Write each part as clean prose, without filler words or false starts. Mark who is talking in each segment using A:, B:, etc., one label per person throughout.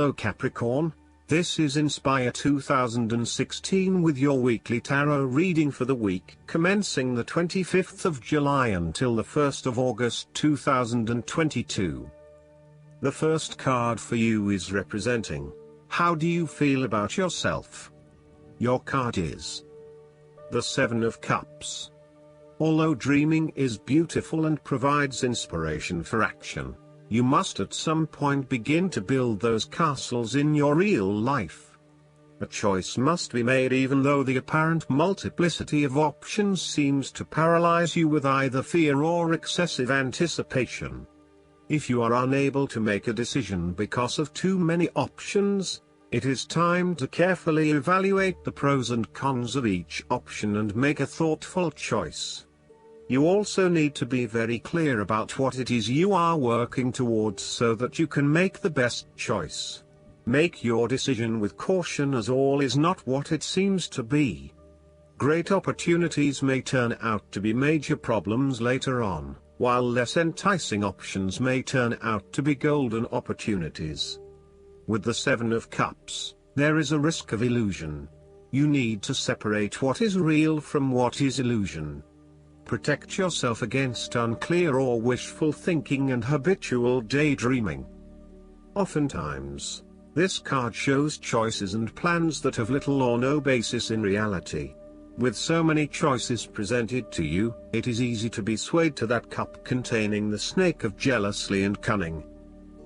A: Hello Capricorn, this is Inspire 2016 with your weekly tarot reading for the week commencing the 25th of July until the 1st of August 2022. The first card for you is representing, how do you feel about yourself? Your card is the Seven of Cups. Although dreaming is beautiful and provides inspiration for action, you must at some point begin to build those castles in your real life. A choice must be made even though the apparent multiplicity of options seems to paralyze you with either fear or excessive anticipation. If you are unable to make a decision because of too many options, it is time to carefully evaluate the pros and cons of each option and make a thoughtful choice. You also need to be very clear about what it is you are working towards so that you can make the best choice. Make your decision with caution, as all is not what it seems to be. Great opportunities may turn out to be major problems later on, while less enticing options may turn out to be golden opportunities. With the Seven of Cups, there is a risk of illusion. You need to separate what is real from what is illusion. Protect yourself against unclear or wishful thinking and habitual daydreaming. Oftentimes, this card shows choices and plans that have little or no basis in reality. With so many choices presented to you, it is easy to be swayed to that cup containing the snake of jealousy and cunning.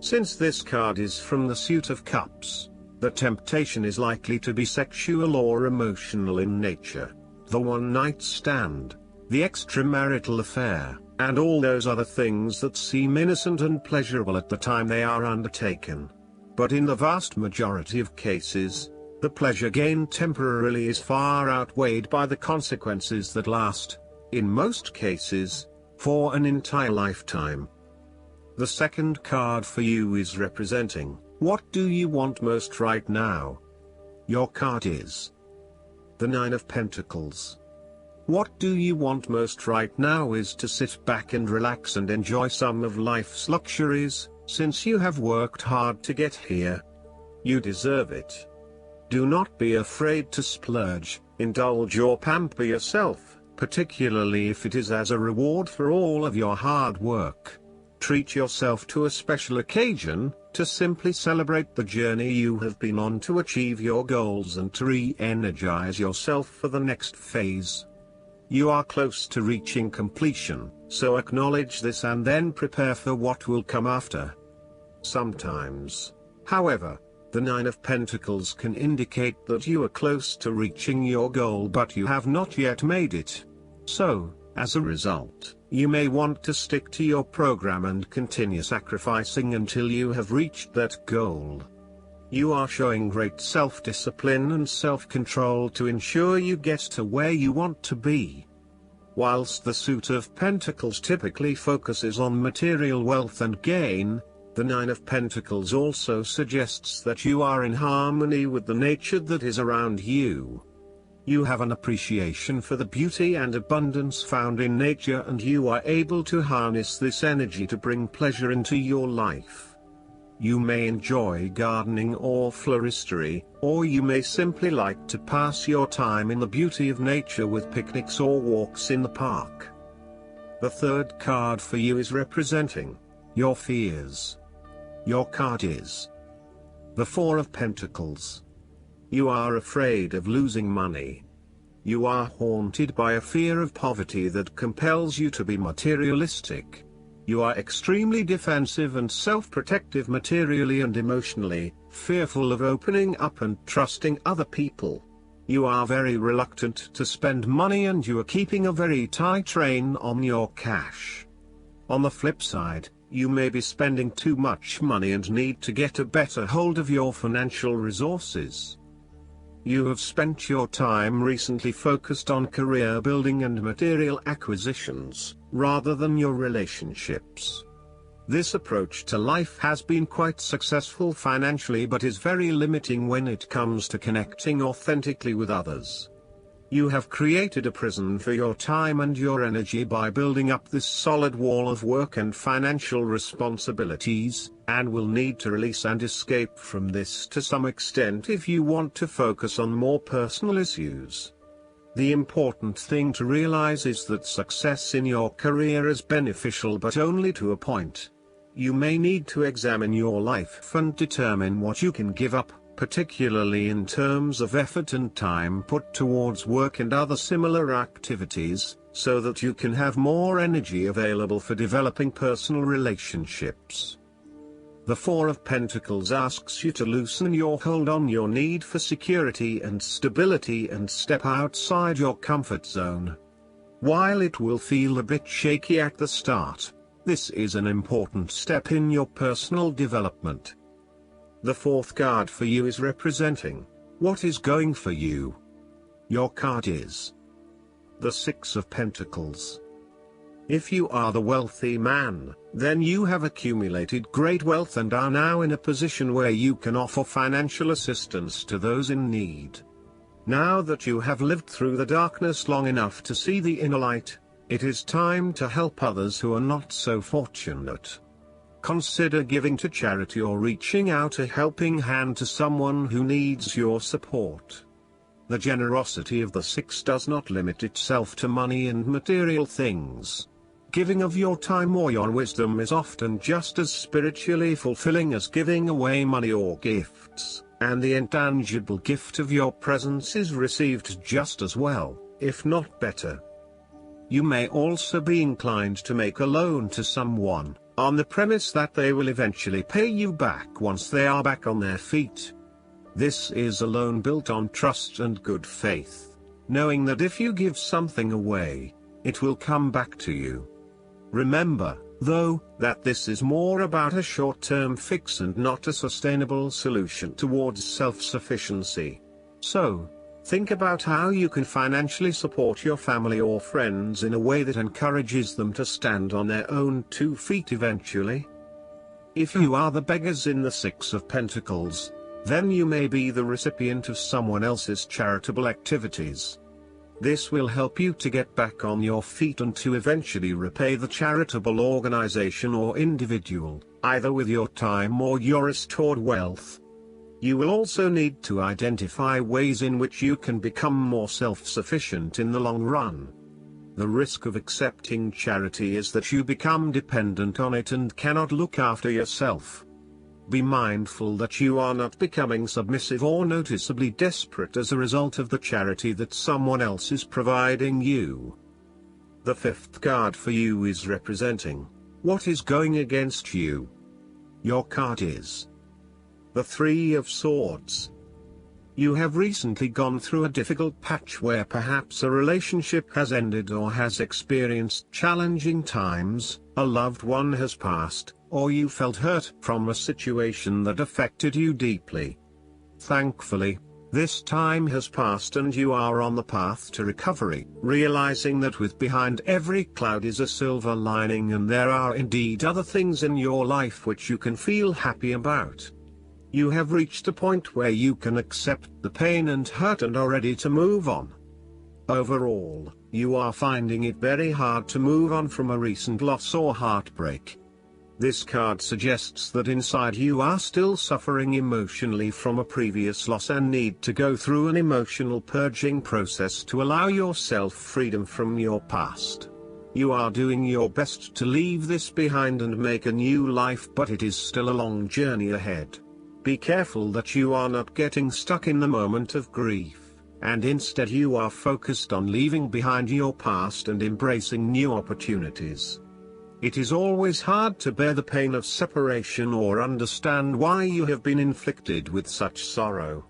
A: Since this card is from the Suit of Cups, the temptation is likely to be sexual or emotional in nature. The one-night stand, the extramarital affair, and all those other things that seem innocent and pleasurable at the time they are undertaken. But in the vast majority of cases, the pleasure gained temporarily is far outweighed by the consequences that last, in most cases, for an entire lifetime. The second card for you is representing, what do you want most right now? Your card is the Nine of Pentacles. What do you want most right now is to sit back and relax and enjoy some of life's luxuries, since you have worked hard to get here. You deserve it. Do not be afraid to splurge, indulge or pamper yourself, particularly if it is as a reward for all of your hard work. Treat yourself to a special occasion, to simply celebrate the journey you have been on to achieve your goals and to re-energize yourself for the next phase. You are close to reaching completion, so acknowledge this and then prepare for what will come after. Sometimes, however, the Nine of Pentacles can indicate that you are close to reaching your goal but you have not yet made it. So, as a result, you may want to stick to your program and continue sacrificing until you have reached that goal. You are showing great self-discipline and self-control to ensure you get to where you want to be. Whilst the Suit of Pentacles typically focuses on material wealth and gain, the Nine of Pentacles also suggests that you are in harmony with the nature that is around you. You have an appreciation for the beauty and abundance found in nature, and you are able to harness this energy to bring pleasure into your life. You may enjoy gardening or floristery, or you may simply like to pass your time in the beauty of nature with picnics or walks in the park. The third card for you is representing your fears. Your card is the Four of Pentacles. You are afraid of losing money. You are haunted by a fear of poverty that compels you to be materialistic. You are extremely defensive and self-protective materially and emotionally, fearful of opening up and trusting other people. You are very reluctant to spend money and you are keeping a very tight rein on your cash. On the flip side, you may be spending too much money and need to get a better hold of your financial resources. You have spent your time recently focused on career building and material acquisitions, rather than your relationships. This approach to life has been quite successful financially but is very limiting when it comes to connecting authentically with others. You have created a prison for your time and your energy by building up this solid wall of work and financial responsibilities, and will need to release and escape from this to some extent if you want to focus on more personal issues. The important thing to realize is that success in your career is beneficial, but only to a point. You may need to examine your life and determine what you can give up, particularly in terms of effort and time put towards work and other similar activities, so that you can have more energy available for developing personal relationships. The Four of Pentacles asks you to loosen your hold on your need for security and stability and step outside your comfort zone. While it will feel a bit shaky at the start, this is an important step in your personal development. The fourth card for you is representing what is going for you. Your card is the Six of Pentacles. If you are the wealthy man, then you have accumulated great wealth and are now in a position where you can offer financial assistance to those in need. Now that you have lived through the darkness long enough to see the inner light, it is time to help others who are not so fortunate. Consider giving to charity or reaching out a helping hand to someone who needs your support. The generosity of the Six does not limit itself to money and material things. Giving of your time or your wisdom is often just as spiritually fulfilling as giving away money or gifts, and the intangible gift of your presence is received just as well, if not better. You may also be inclined to make a loan to someone, on the premise that they will eventually pay you back once they are back on their feet. This is a loan built on trust and good faith, knowing that if you give something away, it will come back to you. Remember, though, that this is more about a short-term fix and not a sustainable solution towards self-sufficiency. So, think about how you can financially support your family or friends in a way that encourages them to stand on their own 2 feet eventually. If you are the beggars in the Six of Pentacles, then you may be the recipient of someone else's charitable activities. This will help you to get back on your feet and to eventually repay the charitable organization or individual, either with your time or your restored wealth. You will also need to identify ways in which you can become more self-sufficient in the long run. The risk of accepting charity is that you become dependent on it and cannot look after yourself. Be mindful that you are not becoming submissive or noticeably desperate as a result of the charity that someone else is providing you. The fifth card for you is representing what is going against you. Your card is the Three of Swords. You have recently gone through a difficult patch where perhaps a relationship has ended or has experienced challenging times, a loved one has passed, or you felt hurt from a situation that affected you deeply. Thankfully, this time has passed and you are on the path to recovery, realizing that with behind every cloud is a silver lining and there are indeed other things in your life which you can feel happy about. You have reached a point where you can accept the pain and hurt and are ready to move on. Overall, you are finding it very hard to move on from a recent loss or heartbreak. This card suggests that inside you are still suffering emotionally from a previous loss and need to go through an emotional purging process to allow yourself freedom from your past. You are doing your best to leave this behind and make a new life, but it is still a long journey ahead. Be careful that you are not getting stuck in the moment of grief, and instead you are focused on leaving behind your past and embracing new opportunities. It is always hard to bear the pain of separation or understand why you have been inflicted with such sorrow.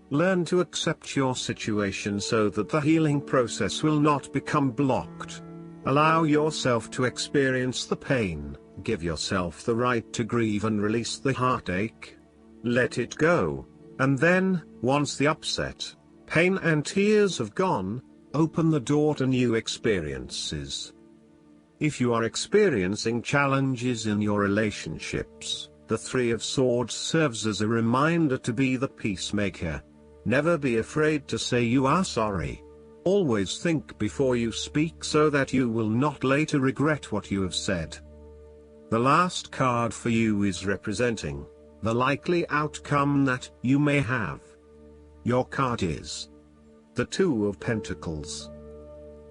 A: Learn to accept your situation so that the healing process will not become blocked. Allow yourself to experience the pain, give yourself the right to grieve and release the heartache. Let it go, and then, once the upset, pain and tears have gone, open the door to new experiences. If you are experiencing challenges in your relationships, the Three of Swords serves as a reminder to be the peacemaker. Never be afraid to say you are sorry. Always think before you speak so that you will not later regret what you have said. The last card for you is representing the likely outcome that you may have. Your card is the Two of Pentacles.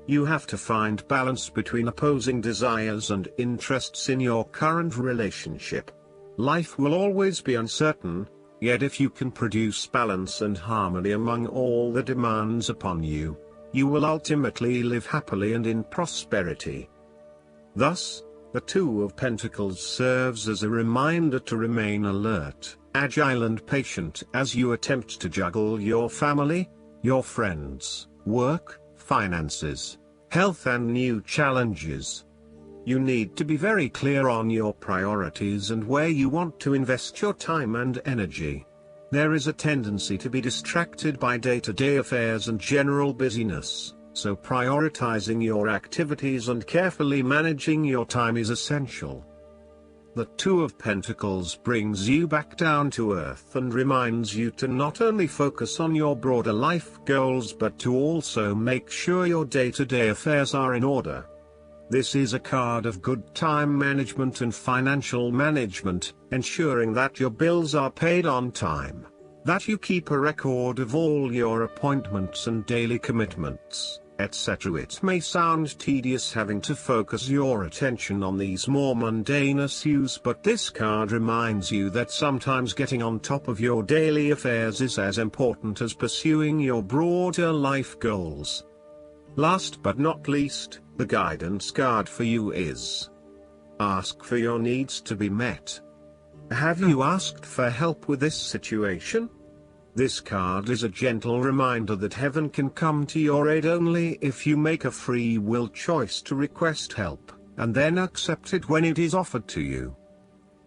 A: You have to find balance between opposing desires and interests in your current relationship. Life will always be uncertain, yet if you can produce balance and harmony among all the demands upon you, you will ultimately live happily and in prosperity. Thus, the Two of Pentacles serves as a reminder to remain alert, agile and patient as you attempt to juggle your family, your friends, work, finances, health and new challenges. You need to be very clear on your priorities and where you want to invest your time and energy. There is a tendency to be distracted by day-to-day affairs and general busyness, so prioritizing your activities and carefully managing your time is essential. The Two of Pentacles brings you back down to earth and reminds you to not only focus on your broader life goals but to also make sure your day-to-day affairs are in order. This is a card of good time management and financial management, ensuring that your bills are paid on time, that you keep a record of all your appointments and daily commitments, etc. It may sound tedious having to focus your attention on these more mundane issues, but this card reminds you that sometimes getting on top of your daily affairs is as important as pursuing your broader life goals. Last but not least, the guidance card for you is: ask for your needs to be met. Have you asked for help with this situation? This card is a gentle reminder that heaven can come to your aid only if you make a free will choice to request help, and then accept it when it is offered to you.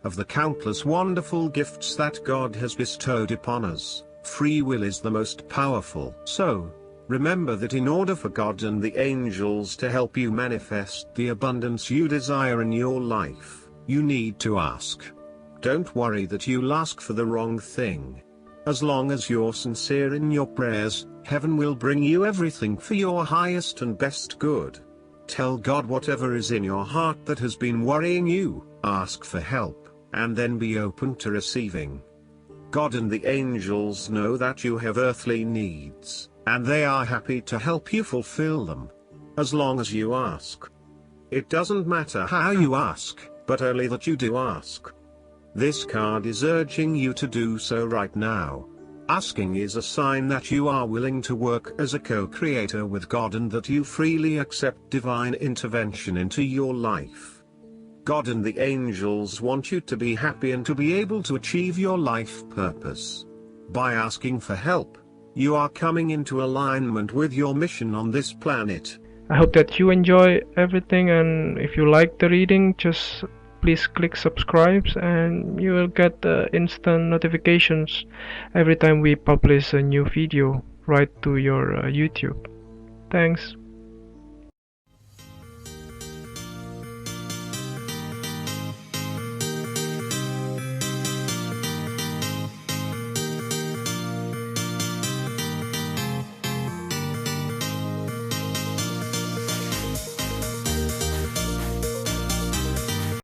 A: Of the countless wonderful gifts that God has bestowed upon us, free will is the most powerful. So, remember that in order for God and the angels to help you manifest the abundance you desire in your life, you need to ask. Don't worry that you'll ask for the wrong thing. As long as you're sincere in your prayers, heaven will bring you everything for your highest and best good. Tell God whatever is in your heart that has been worrying you, ask for help, and then be open to receiving. God and the angels know that you have earthly needs, and they are happy to help you fulfill them. As long as you ask. It doesn't matter how you ask, but only that you do ask. This card is urging you to do so right now. Asking is a sign that you are willing to work as a co-creator with God and that you freely accept divine intervention into your life. God and the angels want you to be happy and to be able to achieve your life purpose. By asking for help, you are coming into alignment with your mission on this planet.
B: I hope that you enjoy everything, and if you like the reading, just please click subscribe and you will get instant notifications every time we publish a new video right to your YouTube. Thanks.